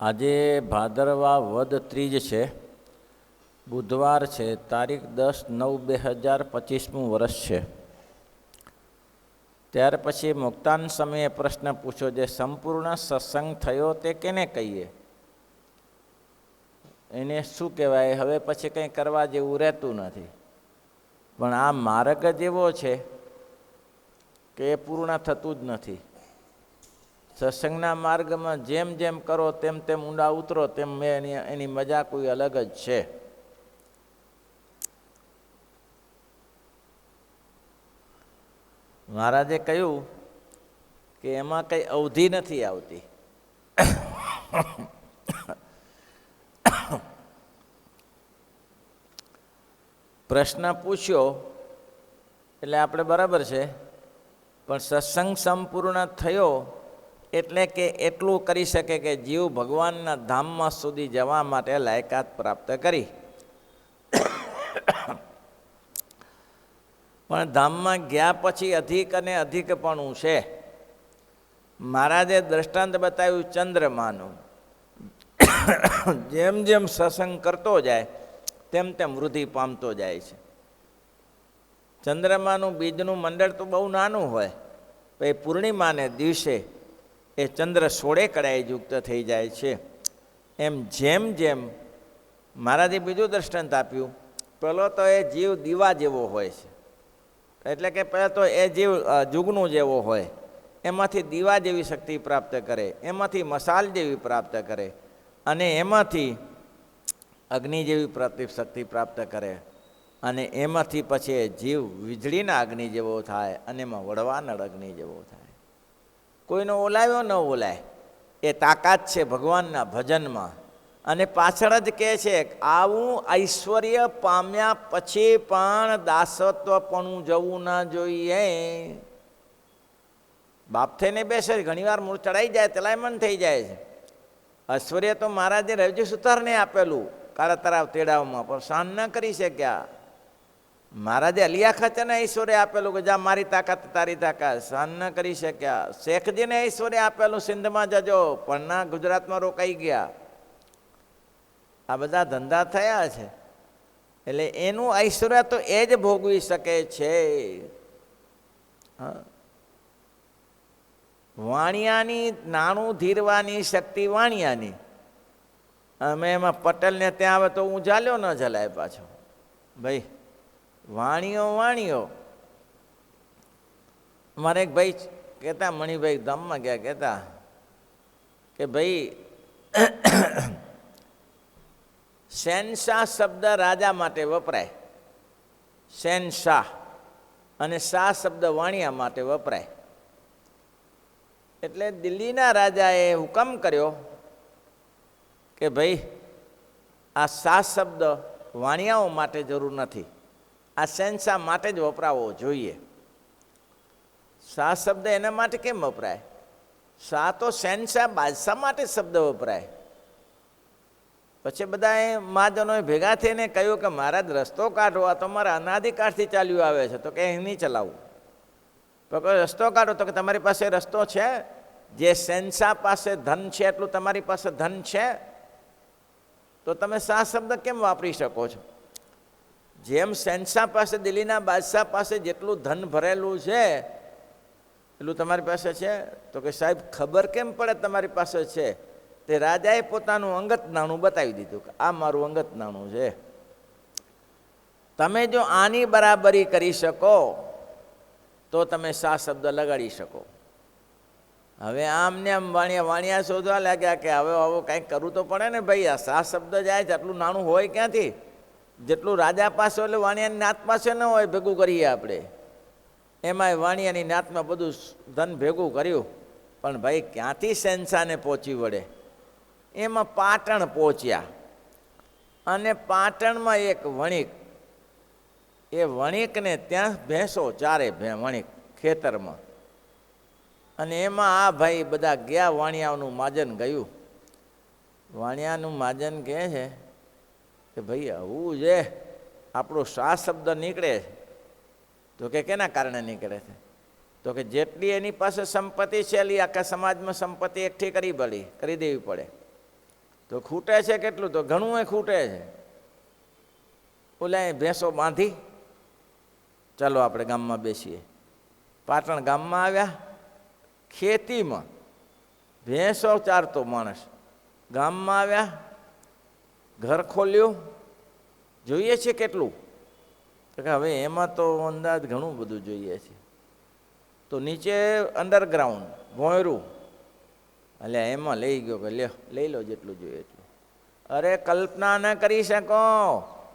આજે ભાદરવા વદ ત્રીજ છે, બુધવાર છે, તારીખ 10/9/2025 વર્ષ છે. ત્યાર પછી મુક્તાન સમયે પ્રશ્ન પૂછ્યો, જે સંપૂર્ણ સત્સંગ થયો તે કેને કહીએ? એને શું કહેવાય? હવે પછી કંઈ કરવા જેવું રહેતું નથી. પણ આ માર્ગ જ એવો છે કે એ પૂર્ણ થતું જ નથી. સત્સંગના માર્ગમાં જેમ જેમ કરો તેમ તેમ ઊંડા ઉતરો તેમ એની મજા કોઈ અલગ જ છે. મહારાજે કહ્યું કે એમાં કંઈ અવધિ નથી આવતી. પ્રશ્ન પૂછ્યો એટલે આપણે બરાબર છે, પણ સત્સંગ સંપૂર્ણ થયો એટલે કે એટલું કરી શકે કે જીવ ભગવાનના ધામમાં સુધી જવા માટે લાયકાત પ્રાપ્ત કરી. પણ ધામમાં ગયા પછી અધિક અને અધિકપણું છે. મહારાજે દ્રષ્ટાંત બતાવ્યું ચંદ્રમાનું. જેમ જેમ સત્સંગ કરતો જાય તેમ તેમ વૃદ્ધિ પામતો જાય છે. ચંદ્રમાનું બીજનું મંડળ તો બહુ નાનું હોય, પછી પૂર્ણિમાને દિવસે એ ચંદ્ર 16 કળાએ યુક્ત થઈ જાય છે. એમ જેમ જેમ મહારાજે બીજું દ્રષ્ટાંત આપ્યું. પહેલો તો એ જીવ દીવા જેવો હોય છે, એટલે કે પહેલાં તો એ જીવ જુગનું જેવો હોય, એમાંથી દીવા જેવી શક્તિ પ્રાપ્ત કરે, એમાંથી મસાલ જેવી પ્રાપ્ત કરે, અને એમાંથી અગ્નિ જેવી શક્તિ પ્રાપ્ત કરે, અને એમાંથી પછી એ જીવ વીજળીના અગ્નિ જેવો થાય, અને એમાં વડવાનળ અગ્નિ જેવો થાય. કોઈનો ઓલાવ્યો ન ઓલાય એ તાકાત છે ભગવાનના ભજનમાં. અને પાછળ જ કહે છે, આવું ઐશ્વર્ય પામ્યા પછી પણ દાસત્વપણું જવું ના જોઈએ. બાપ થઈને બેસે, ઘણીવાર મૂળ ચડાઈ જાય, તલાયમન થઈ જાય છે. ઐશ્વર્ય તો મહારાજે રવજી સુતારને આપેલું કાળા તરાવ તેડાવમાં, પણ સહન ન કરી શક્યા. મહારાજે અલિયા ખાચરને ઐશ્વર્ય આપેલું કે જા મારી તાકાત તારી તાકાત, સહન ન કરી શક્યા. શેખજીને ઐશ્વર્ય આપેલું સિંધમાં જજો, પણ ના, ગુજરાતમાં રોકાઈ ગયા. આ બધા ધંધા થયા છે, એટલે એનું ઐશ્વર્ય તો એ જ ભોગવી શકે છે. વાણિયાની નાણું ધીરવાની શક્તિ વાણિયાની. અમે એમાં પટેલને ત્યાં આવે તો હું ઝાલ્યો ન ઝલાય પાછો. ભાઈ વાણિયો મારે એક ભાઈ કહેતા, મણિભાઈ ધામમાં ગયા, કહેતા કે ભાઈ શહેનશાહ શબ્દ રાજા માટે વપરાય, શહેનશાહ, અને શાહ શબ્દ વાણિયા માટે વપરાય. એટલે દિલ્હીના રાજાએ હુકમ કર્યો કે ભાઈ આ શાહ શબ્દ વાણિયાઓ માટે જરૂર નથી, આ શહેનશાહ માટે જ વપરાવો જોઈએ. શાહ શબ્દ એના માટે કેમ વપરાય? શાહ તો શહેનશાહ બાદશાહ માટે શબ્દ વપરાય. પછી બધાએ મહાજનોએ ભેગા થઈને કહ્યું કે મહારાજ રસ્તો કાઢો, આ તો મારા અનાદિકાળથી ચાલ્યું આવે છે. તો કે નહીં ચલાવું. તો કે રસ્તો કાઢો. તો કે તમારી પાસે રસ્તો છે? જે શહેનશાહ પાસે ધન છે એટલું તમારી પાસે ધન છે, તો તમે શાહ શબ્દ કેમ વાપરી શકો છો? જેમ શહેનશાહ પાસે, દિલ્હીના બાદશાહ પાસે જેટલું ધન ભરેલું છે એટલું તમારી પાસે છે? તો કે સાહેબ ખબર કેમ પડે તમારી પાસે છે? તે રાજાએ પોતાનું અંગત નાણું બતાવી દીધું કે આ મારું અંગત નાણું છે. તમે જો આની બરાબરી કરી શકો તો તમે શાહ શબ્દ લગાડી શકો. હવે આમને આમ વાણિયા શોધવા લાગ્યા કે હવે કંઈક કરવું તો પડે ને ભાઈ. આ શાહ શબ્દ જાય છે, આટલું નાણું હોય ક્યાંથી? જેટલું રાજા પાસે એટલે વાણિયાની નાત પાસે ન હોય. ભેગું કરીએ આપણે. એમાંય વાણિયાની નાતમાં બધું ધન ભેગું કર્યું, પણ ભાઈ ક્યાંથી શહેનશાહને પહોંચી વળે? એમાં પાટણ પહોંચ્યા, અને પાટણમાં એક વણિક, એ વણિકને ત્યાં ભેંસો ચારે, વણિક ખેતરમાં, અને એમાં આ ભાઈ બધા ગયા. વાણિયાનું માજન ગયું. વાણિયાનું માજન કહે છે કે ભાઈ આવું છે, આપણો શાહ શબ્દ નીકળે. તો કે કેના કારણે નીકળે છે? તો કે જેટલી એની પાસે સંપત્તિ છે એટલી આખા સમાજમાં સંપત્તિ એકઠી કરી દેવી પડે. તો ખૂટે છે કેટલું? તો ઘણું એ ખૂટે છે. ઓલા ભેંસો બાંધી, ચાલો આપણે ગામમાં બેસીએ. પાટણ ગામમાં આવ્યા, ખેતીમાં ભેંસો ચારતો માણસ. ગામમાં આવ્યા, ઘર ખોલ્યું, જોઈએ છે કેટલું? તો કે હવે એમાં તો અંદાજ ઘણું બધું જોઈએ છે. તો નીચે અંડરગ્રાઉન્ડ ભોંયરું, એટલે એમાં લઈ ગયો કે લ્યો લઈ લો જેટલું જોઈએ એટલું. અરે કલ્પના ન કરી શકો,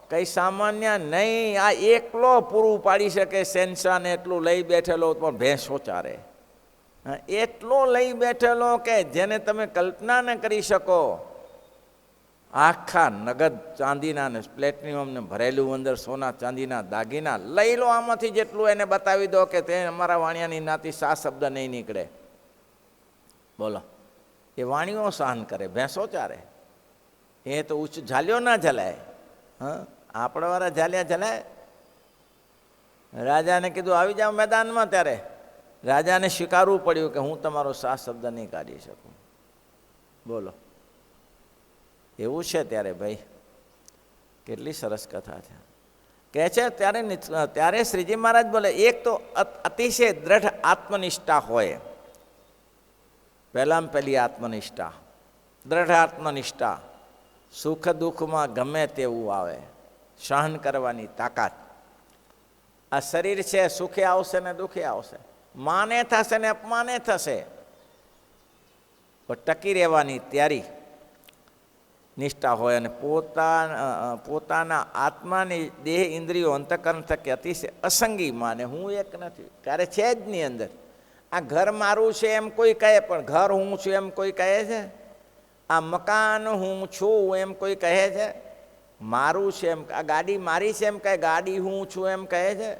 કંઈ સામાન્ય નહીં. આ એકલો પૂરું પાડી શકે શહેનશાહને એટલું લઈ બેઠેલો, પણ ભેંસો ચારે. એટલો લઈ બેઠેલો કે જેને તમે કલ્પના ન કરી શકો. આખા નગદ ચાંદીના ને પ્લેટિનિયમને ભરેલું, અંદર સોના ચાંદીના દાગીના. લઈ લો આમાંથી જેટલું, એને બતાવી દો કે તે અમારા વાણિયાની નાતી સા શબ્દ નહીં નીકળે. બોલો, એ વાણીઓ સહન કરે, ભેંસો ચારે. એ તો ઉચ્ચ ઝાલ્યો ના ઝલાય. હા, આપણા વાળા ઝાલ્યા ઝલાય. રાજાને કીધું આવી જાઓ મેદાનમાં, ત્યારે રાજાને સ્વીકારવું પડ્યું કે હું તમારો સા શબ્દ નહીં કાઢી શકું. બોલો, એવું છે ત્યારે ભાઈ. કેટલી સરસ કથા છે. કહે છે ત્યારે શ્રીજી મહારાજ બોલે, એક તો અતિશય દ્રઢ આત્મનિષ્ઠા હોય. પહેલામાં પહેલી આત્મનિષ્ઠા, દ્રઢ આત્મનિષ્ઠા. સુખ દુઃખમાં ગમે તેવું આવે, સહન કરવાની તાકાત. આ શરીર છે, સુખે આવશે ને દુઃખે આવશે, માને થશે ને અપમાને થશે, પણ ટકી રહેવાની તૈયારી નિષ્ઠા હોય. અને પોતાના આત્માની દેહ ઇન્દ્રિયો અંતઃકરણ થકી અતિશય અસંગી માને. હું એક નથી, ક્યારે છે જ નહીં અંદર. આ ઘર મારું છે એમ કોઈ કહે, પણ ઘર હું છું એમ કોઈ કહે છે? આ મકાન હું છું એમ કોઈ કહે છે? મારું છે એમ. આ ગાડી મારી છે એમ કહે, ગાડી હું છું એમ કહે છે?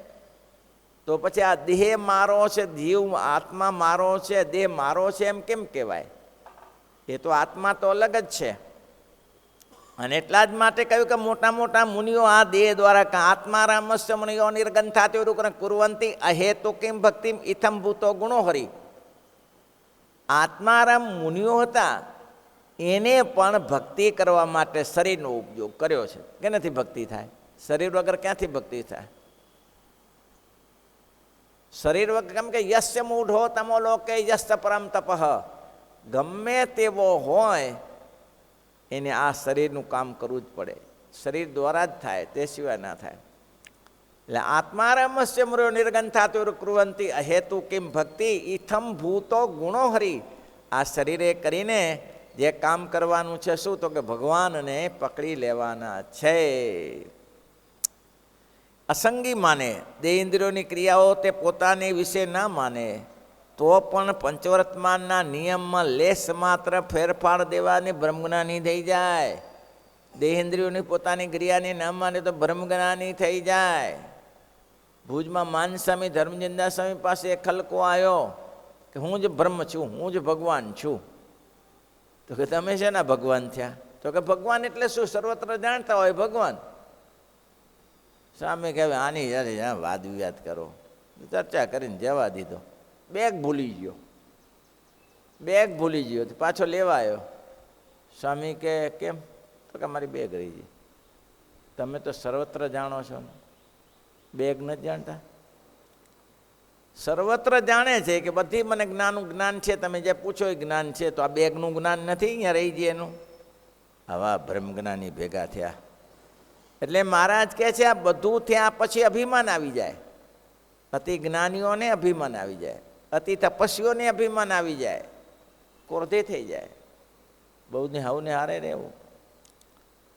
તો પછી આ દેહ મારો છે, જીવ આત્મા મારો છે, દેહ મારો છે એમ કેમ કહેવાય? એ તો આત્મા તો અલગ જ છે. અને એટલા જ માટે કહ્યું કે મોટા મોટા મુનિઓ આ દેહ દ્વારા આત્મારામસ્ય મુનિઓ નિર્ગંથાતિ કુર્વંતી અહેતુ કિમ ભક્તિમ ઇથમ ભૂતો ગુણો હરી. આત્મારામ મુનિઓ હતા, એને પણ ભક્તિ કરવા માટે શરીરનો ઉપયોગ કર્યો છે. કે નથી ભક્તિ થાય? શરીર વગર ક્યાંથી ભક્તિ થાય? શરીર વગર કેમ કે યસ્ય મૂઢો તમો લોકે યસ્ય પરમ તપઃ. ગમે તેવો હોય એને આ શરીરનું કામ કરવું જ પડે. શરીર દ્વારા જ થાય, તે સિવાય ના થાય. એટલે આત્મારામસ્ય મૃયો નિર્ગંથાતુર કુર્વંતી અહેતુ કિમ ભક્તિ ઇથમ ભૂતો ગુણો હરી. આ શરીરે કરીને જે કામ કરવાનું છે શું? તો કે ભગવાનને પકડી લેવાના છે. અસંગી માને, દેહ ઇન્દ્રિયોની ક્રિયાઓ તે પોતાની વિશે ના માને, તો પણ પંચવર્તમાનના નિયમમાં લેશ માત્ર ફેરફાર દેવાની બ્રહ્મજ્ઞાની થઈ જાય. દેહેન્દ્રિયોની પોતાની ક્રિયાની ન માને તો બ્રહ્મજ્ઞાની થઈ જાય. ભુજમાં માનસ્વામી ધર્મજનદાસ સ્વામી પાસે એક ખલકો આવ્યો કે હું જ બ્રહ્મ છું, હું જ ભગવાન છું. તો કે તમે શેના ભગવાન થયા? તો કે ભગવાન એટલે શું? સર્વત્ર જાણતા હોય ભગવાન. સામે કહેવાય આની યારે વાદ વિવાદ કરો, ચર્ચા કરીને જવા દીધો. બેગ ભૂલી ગયો, બેગ ભૂલી ગયો, પાછો લેવા આવ્યો. સ્વામી કે કેમ? તો કે મારી બેગ રહી ગઈ. તમે તો સર્વત્ર જાણો છો ને, બેગ નથી જાણતા? સર્વત્ર જાણે છે કે બધી મને જ્ઞાન છે, તમે જે પૂછો એ જ્ઞાન છે. તો આ બેગનું જ્ઞાન નથી અહીંયા રહી જાય એનું? આવા બ્રહ્મજ્ઞાની ભેગા થયા. એટલે મહારાજ કહે છે આ બધું થયા પછી અભિમાન આવી જાય. અતિ જ્ઞાનીઓને અભિમાન આવી જાય, અતિ તપસ્વીઓને અભિમાન આવી જાય, ક્રોધે થઈ જાય. બહુને હવને હારે રહેવું.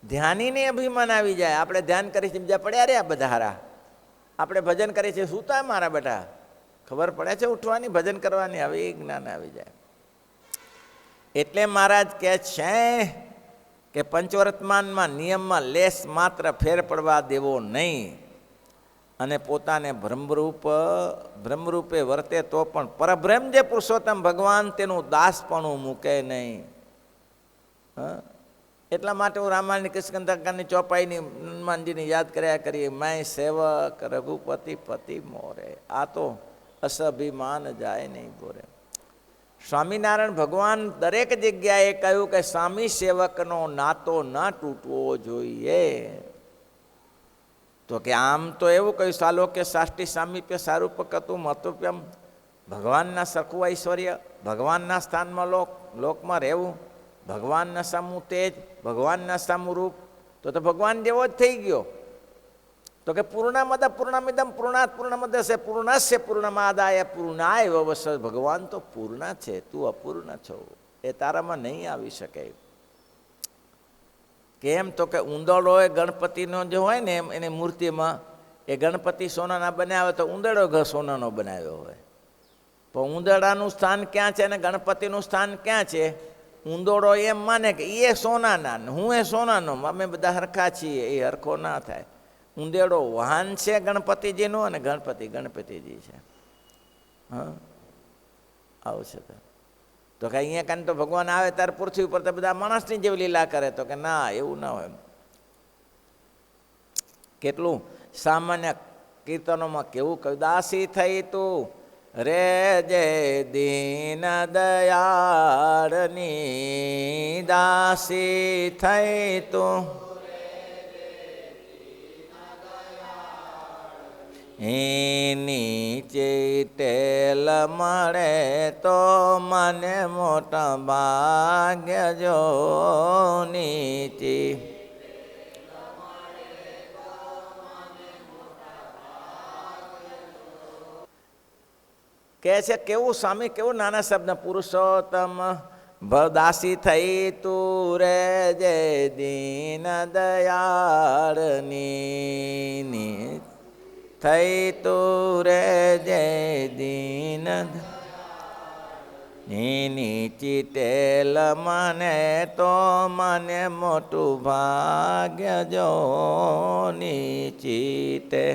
ધ્યાનીને અભિમાન આવી જાય. આપણે ધ્યાન કરી બીજા પડ્યા રહ્યા બધા હારા. આપણે ભજન કરીએ છીએ, શું થાય મારા બેટા? ખબર પડે છે ઉઠવાની, ભજન કરવાની. હવે એ જ્ઞાન આવી જાય. એટલે મહારાજ કહે છે કે પંચવર્તમાનમાં નિયમમાં લેશ માત્ર ફેર પડવા દેવો નહીં. અને પોતાને બ્રહ્મરૂપે વર્તે તો પણ પરબ્રહ્મ જે પુરુષોત્તમ ભગવાન તેનું દાસપણું મૂકે નહીં. એટલા માટે હું રામાયણની કૃષ્ણની ચોપાઈની હનુમાનજીની યાદ કર્યા કરીએ. મેં સેવક રઘુપતિ પતિ મોરે, આ તો અસભિમાન જાય નહીં બોરે. સ્વામિનારાયણ ભગવાન દરેક જગ્યાએ કહ્યું કે સ્વામી સેવકનો નાતો ના તૂટવો જોઈએ. તો કે આમ તો એવું કહ્યું, સાલોક્ય સાષ્ટી સામીપ્ય સારૂપકતું મતોપ્યમ, ભગવાનના સરખું ઐશ્વર્ય, ભગવાનના સ્થાનમાં લોકમાં રહેવું, ભગવાનના સામું તેજ, ભગવાનના સામું રૂપ, તો ભગવાન જેવો જ થઈ ગયો. તો કે પૂર્ણમદ પૂર્ણમિદમ પૂર્ણાત પૂર્ણમદસ્ય પૂર્ણસ્ય પૂર્ણમાદાય પૂર્ણાય વવસ્સ, ભગવાન તો પૂર્ણ છે, તું અપૂર્ણ છો, એ તારામાં નહીં આવી શકે. કેમ? તો કે ઉંદરડો એ ગણપતિનો જે હોય ને એમ એની મૂર્તિમાં એ ગણપતિ સોનાના બનાવે તો ઉંદરડો સોનાનો બનાવ્યો હોય. પણ ઉંદરડાનું સ્થાન ક્યાં છે અને ગણપતિનું સ્થાન ક્યાં છે? ઉંદરડો એમ માને કે એ સોનાના, હું એ સોનાનો, અમે બધા હરખા છીએ, એ હરખો ના થાય. ઉંદેડો વાહન છે ગણપતિજીનું અને ગણપતિ ગણપતિજી છે. હા, આવું છે. તો કે અહીંયા કાન તો ભગવાન આવે ત્યારે પૃથ્વી ઉપર તો બધા માણસની જેવી લીલા કરે. તો કે ના, એવું ના હોય. કેટલું સામાન્ય કીર્તનોમાં કેવું કહ્યું, દાસી થઈ તું રે જે દીન દયાળની, દાસી થઈ તું નીચે ટેલ મળે તો મને મોટા ભાગ્ય જો નીચી. કે છે કેવું સ્વામી, કેવું નાના શબ્દ, પુરુષોત્તમ દાસી થઈ તું રે જે દીન દયાળની, થઈ તું રે જય દીન નીચી ટેલ મને તો મને મોટું ભાગ્ય જો નીચી તે.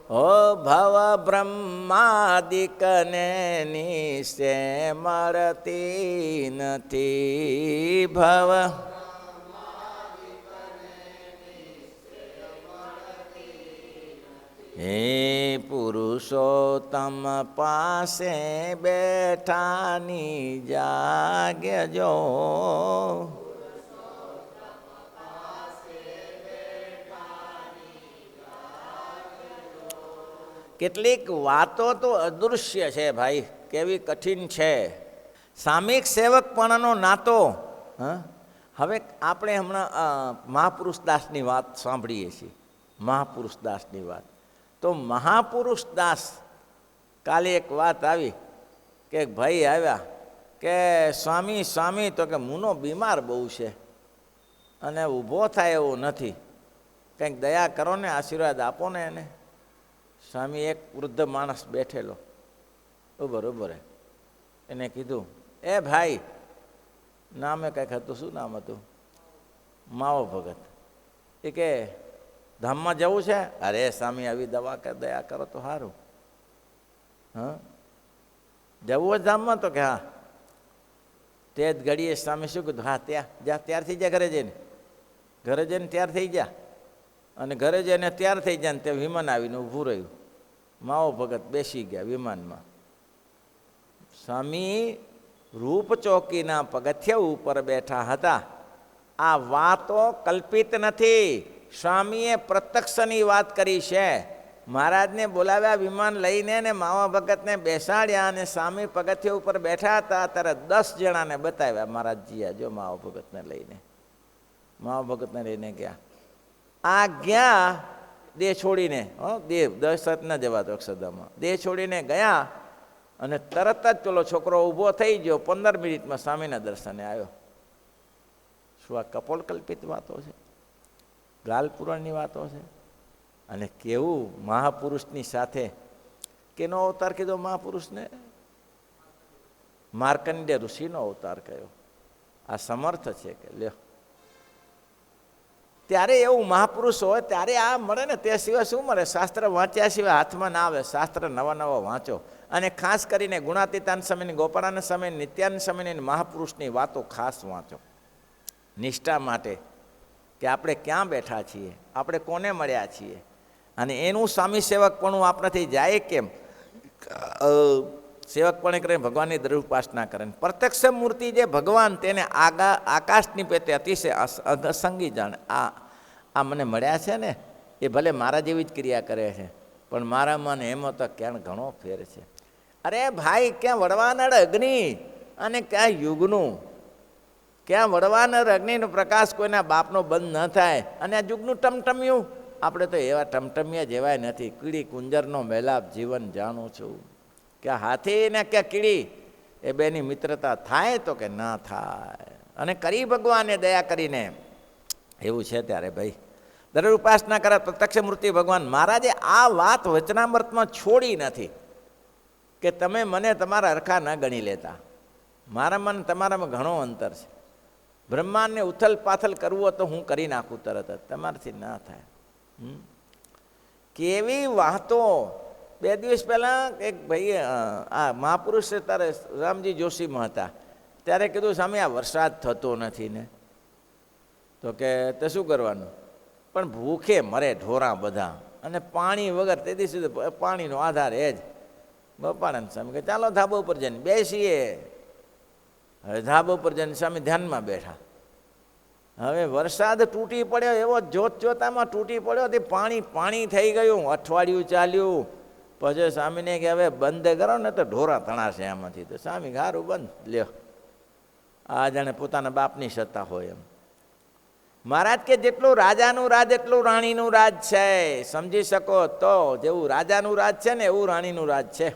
ઓ ભવ બ્રહ્માદિકને નિશે મળતી નથી, ભવ હે પુરુષોત્તમ પાસે બેઠાની જાગ્યો. કેટલીક વાતો તો અદૃશ્ય છે ભાઈ, કેવી કઠિન છે. સામિક સેવકપણાનો નાતો. હવે આપણે હમણાં મહાપુરુષ દાસની વાત સાંભળીએ છીએ, મહાપુરુષ દાસની વાત. તો મહાપુરુષ દાસ કાલે એક વાત આવી કે ભાઈ આવ્યા કે સ્વામી સ્વામી, તો કે મુનો બીમાર બહુ છે અને ઊભો થાય એવો નથી, કંઈક દયા કરો ને, આશીર્વાદ આપો ને એને. સ્વામી એક વૃદ્ધ માણસ બેઠેલો બરોબર એને કીધું, એ ભાઈ, નામે કંઈક હતું, શું નામ હતું? માવો ભગત. એ કે ધામમાં જવું છે? અરે સ્વામી આવી દવા કે દયા કરો તો સારું. હા, જવું જ ધામમાં? તો કે હા. તે જ ઘડીએ સ્વામી શું કીધું, હા ત્યાં જા, તૈયાર થઈ જા, ઘરે જઈને તૈયાર થઈ જા. અને ઘરે જઈને તૈયાર થઈ જાય ને તે વિમાન આવીને ઊભું રહ્યું. માવો ભગત બેસી ગયા વિમાનમાં. સ્વામી રૂપ ચોકીના પગથિયા ઉપર બેઠા હતા. આ વાતો કલ્પિત નથી, સ્વામીએ પ્રત્યક્ષની વાત કરી છે. મહારાજને બોલાવ્યા વિમાન લઈને ને માવા ભગતને બેસાડ્યા અને સ્વામી પગથિયા ઉપર બેઠા હતા ત્યારે 10 જણાને બતાવ્યા મહારાજજીએ. જો માવા ભગતને લઈને, માવા ભગતને લઈને ગયા. આ ગયા દેહ છોડીને, દેહ દશરથ ન જવાતો અક્ષરધામમાં, દેહ છોડીને ગયા અને તરત જ પેલો છોકરો ઊભો થઈ ગયો. 15 મિનિટમાં સ્વામીના દર્શને આવ્યો. શું આ કપોળકલ્પિત વાતો છે? ગાલ પુરાણની વાતો છે? અને કેવું મહાપુરુષની સાથે, કેનો અવતાર કીધો મહાપુરુષને? માર્કંડેય ઋષિનો અવતાર કયો. આ સમર્થ છે કે લ્યો. ત્યારે એવું મહાપુરુષ હોય ત્યારે આ મળે ને, તે સિવાય શું મળે? શાસ્ત્ર વાંચ્યા સિવાય હાથમાં ના આવે. શાસ્ત્ર નવા નવા વાંચો, અને ખાસ કરીને ગુણાતીતાન સમયની, ગોપાળાના સમયની, નિત્યાનંદ સમયની મહાપુરુષની વાતો ખાસ વાંચો. નિષ્ઠા માટે કે આપણે ક્યાં બેઠા છીએ, આપણે કોને મળ્યા છીએ, અને એનું સ્વામી સેવકપણું આપણાથી જાય કેમ? સેવકપણે કરીને ભગવાનની દ્રઢ ઉપાસના કરે. પ્રત્યક્ષ મૂર્તિ જે ભગવાન તેને આકાશની પેટે અતિશય અસંગી જાણે. આ મને મળ્યા છે ને, એ ભલે મારા જેવી જ ક્રિયા કરે છે, પણ મારા મન એમાં તો ક્યાં ઘણો ફેર છે. અરે ભાઈ, ક્યાં વડવાનળ અગ્નિ અને ક્યાં યુગનું, ક્યાં વડવાનળ અગ્નિનો પ્રકાશ કોઈના બાપનો બંધ ન થાય. અને આ યુગનું ટમટમ્યું, આપણે તો એવા ટમટમિયા જેવાય નથી. કીડી કુંજરનો મેલાપ જીવન જાણું છું. ક્યાં હાથી ને ક્યાં કીડી, એ બેની મિત્રતા થાય તો કે ના થાય. અને કરી ભગવાને દયા કરીને એવું છે. ત્યારે ભાઈ દરેક ઉપાસના કરે પ્રત્યક્ષ મૂર્તિ ભગવાન. મહારાજે આ વાત વચનામૃતમાં છોડી નથી કે તમે મને તમારા હરખા ન ગણી લેતા. મારા મન તમારામાં ઘણો અંતર છે. બ્રહ્માંડને ઉથલ પાથલ કરવું હોય તો હું કરી નાખું તરત જ, તમારાથી ના થાય. કેવી વાતો! 2 દિવસ પહેલાં એક ભાઈએ આ મહાપુરુષ ત્યારે રામજી જોશીમાં હતા, ત્યારે કીધું સ્વામી આ વરસાદ થતો નથી ને. તો કે તે શું કરવાનું? પણ ભૂખે મરે ઢોરા બધા, અને પાણી વગર તે દિવસે પાણીનો આધાર એ જ. બપાનંદ સ્વામી કે ચાલો ધાબા ઉપર જઈને બેસીએ. હવે ધાબા ઉપર જઈને સ્વામી ધ્યાનમાં બેઠા. હવે વરસાદ તૂટી પડ્યો, એવો જોત જોતામાં તૂટી પડ્યો, તે પાણી થઈ ગયું. અઠવાડિયું ચાલ્યું. પછી સ્વામીને કે હવે બંધ કરો ને તો ઢોરા તણાશે આમાંથી. તો સ્વામી ગારું બંધ લ્યો. આ જાણે પોતાના બાપની સત્તા હોય એમ. મહારાજ કે જેટલું રાજાનું રાજ એટલું રાણીનું રાજ છે. સમજી શકો તો જેવું રાજાનું રાજ છે ને એવું રાણીનું રાજ છે.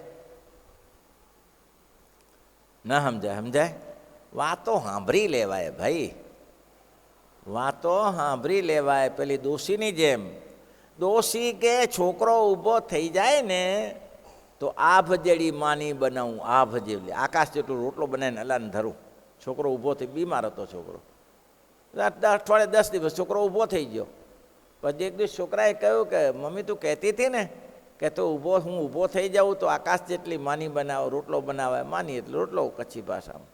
ન સમજાય? સમજાય? વાતો સાંભળી લેવાય ભાઈ, વાતો સાંભળી લેવાય. પેલી દોશીની જેમ, દોશી કે છોકરો ઊભો થઈ જાય ને તો આભ જેડી માની બનાવું. આભ જેવી આકાશ જેટલું રોટલો બનાવીને અલાને ધરું. છોકરો ઊભો થઈ, બીમાર હતો છોકરો, અઠવાડિયે 10 દિવસ છોકરો ઊભો થઈ ગયો. પછી એક દિવસ છોકરાએ કહ્યું કે મમ્મી તું કહેતી હતી ને કે તો હું ઊભો થઈ જાઉં તો આકાશ જેટલી માની બનાવો, રોટલો બનાવાય. માની એટલે રોટલો કચ્છી ભાષામાં.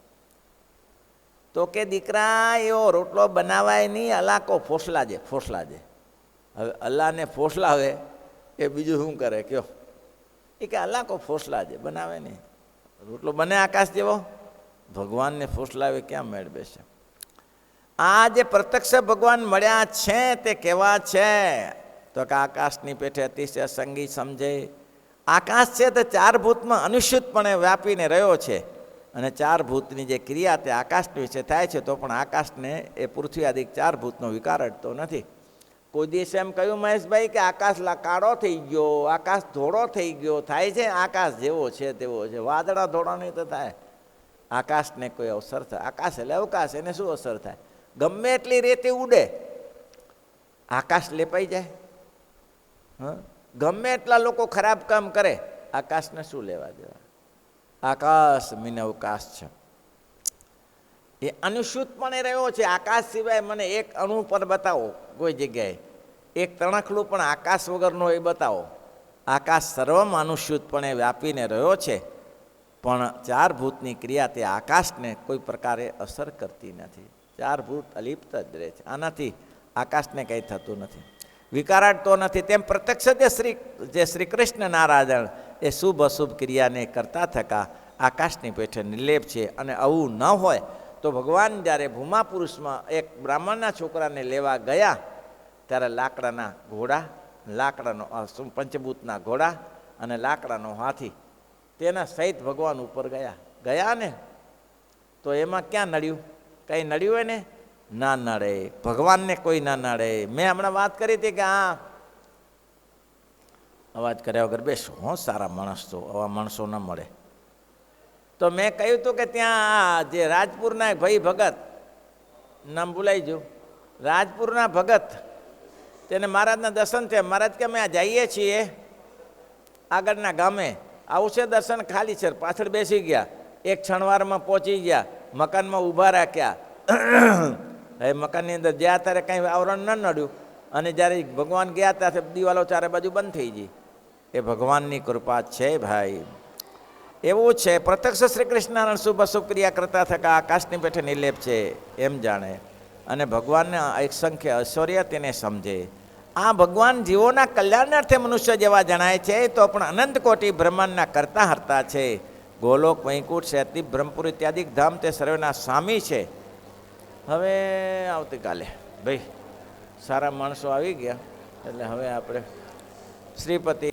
તો કે દીકરા એવો રોટલો બનાવાય નહીં, અલાકો ફોસલાજે. ફોસલાજે. હવે અલ્લાહને ફોસલાવે એ બીજું શું કરે કયો? એ કે અલાકો ફોસલાજે, બનાવે નહીં. રોટલો બને આકાશ જેવો? ભગવાનને ફોસલાવે ક્યાં મેળ બેસે? આ જે પ્રત્યક્ષ ભગવાન મળ્યા છે તે કેવા છે? તો કે આકાશની પેઠે અતિશય સંગી સમજે. આકાશ છે તે 4 ભૂતમાં અનુસ્યુતપણે વ્યાપીને રહ્યો છે. અને 4 ભૂતની જે ક્રિયા તે આકાશની વિશે થાય છે, તો પણ આકાશને એ પૃથ્વી આદિ 4 ભૂતનો વિકાર અડતો નથી. કોઈ દિવસે એમ કહ્યું મહેશભાઈ કે આકાશ કાળો થઈ ગયો, આકાશ ધોળો થઈ ગયો, થાય છે? આકાશ જેવો છે તેવો છે. વાદળા ધોળા નહીં તો થાય? આકાશને કોઈ અવસર થાય? આકાશ એટલે અવકાશ, એને શું અસર થાય? ગમે એટલી રેતી ઉડે, આકાશ લેપાઈ જાય? ગમે એટલા લોકો ખરાબ કામ કરે, આકાશને શું લેવા દેવા? આકાશ મીન અવકાશ છે. એ અનુસ્યુતપણે રહ્યો છે. આકાશ સિવાય મને એક અણુ પર બતાવો કોઈ જગ્યાએ, એક તણખલું પણ આકાશ વગરનો એ બતાવો. આકાશ સર્વમાં અનુસ્યુતપણે વ્યાપીને રહ્યો છે, પણ 4 ભૂતની ક્રિયા તે આકાશને કોઈ પ્રકારે અસર કરતી નથી. 4 ભૂત અલિપ્ત જ રહે છે. આનાથી આકાશને કંઈ થતું નથી, વિકારાટતો નથી. તેમ પ્રત્યક્ષ જે શ્રી કૃષ્ણ નારાયણ એ શુભ અશુભ ક્રિયાને કરતા થકા આકાશની પેઠે નિર્લેપ છે. અને આવું ન હોય તો ભગવાન જ્યારે ભૂમા પુરુષમાં એક બ્રાહ્મણના છોકરાને લેવા ગયા, ત્યારે લાકડાના ઘોડા, લાકડાનો પંચભૂતના ઘોડા અને લાકડાનો હાથી તેના સહિત ભગવાન ઉપર ગયા ને તો એમાં ક્યાં નડ્યું? કંઈ નડ્યું હોય ને? ના નડે. ભગવાનને કોઈ ના નડે. મેં હમણાં વાત કરી હતી કે અવાજ કર્યા વગર બેસો, સારા માણસ તો આવા માણસો ન મળે. તો મેં કહ્યું હતું કે ત્યાં જે રાજપુરના ભાઈ ભગત, નામ ભૂલાઈ ગયું, રાજપુરના ભગત, તેને મહારાજના દર્શન થયા. મહારાજ કે અમે જઈએ છીએ આગળના ગામે, આવું છે દર્શન? ખાલી છે. પાછળ બેસી ગયા, એક ક્ષણવારમાં પહોંચી ગયા, મકાનમાં ઊભા રાખ્યા. હવે મકાનની અંદર જ્યાં ત્યારે કાંઈ આવરણ ન નડ્યું. અને જ્યારે ભગવાન ગયા ત્યારે દિવાલો ચારે બાજુ બંધ થઈ ગઈ. એ ભગવાનની કૃપા છે ભાઈ. એવું છે પ્રત્યક્ષ શ્રી કૃષ્ણ શુભ અશુભ ક્રિયા કરતા થકા આકાશની પેઠે નિર્લેપ છે એમ જાણે. અને ભગવાનને અસંખ્ય ઐશ્વર્ય તેને સમજે. આ ભગવાન જીવોના કલ્યાણાર્થે મનુષ્ય જેવા જણાય છે, તો પણ અનંત કોટી બ્રહ્માંડના કરતા હરતા છે. ગોલોક, વૈકુંઠ, શૈતીપ, બ્રહ્મપુર ઇત્યાદિ ધામ તે સર્વેના સ્વામી છે. હવે આવતીકાલે ભાઈ સારા માણસો આવી ગયા, એટલે હવે આપણે શ્રીપતિ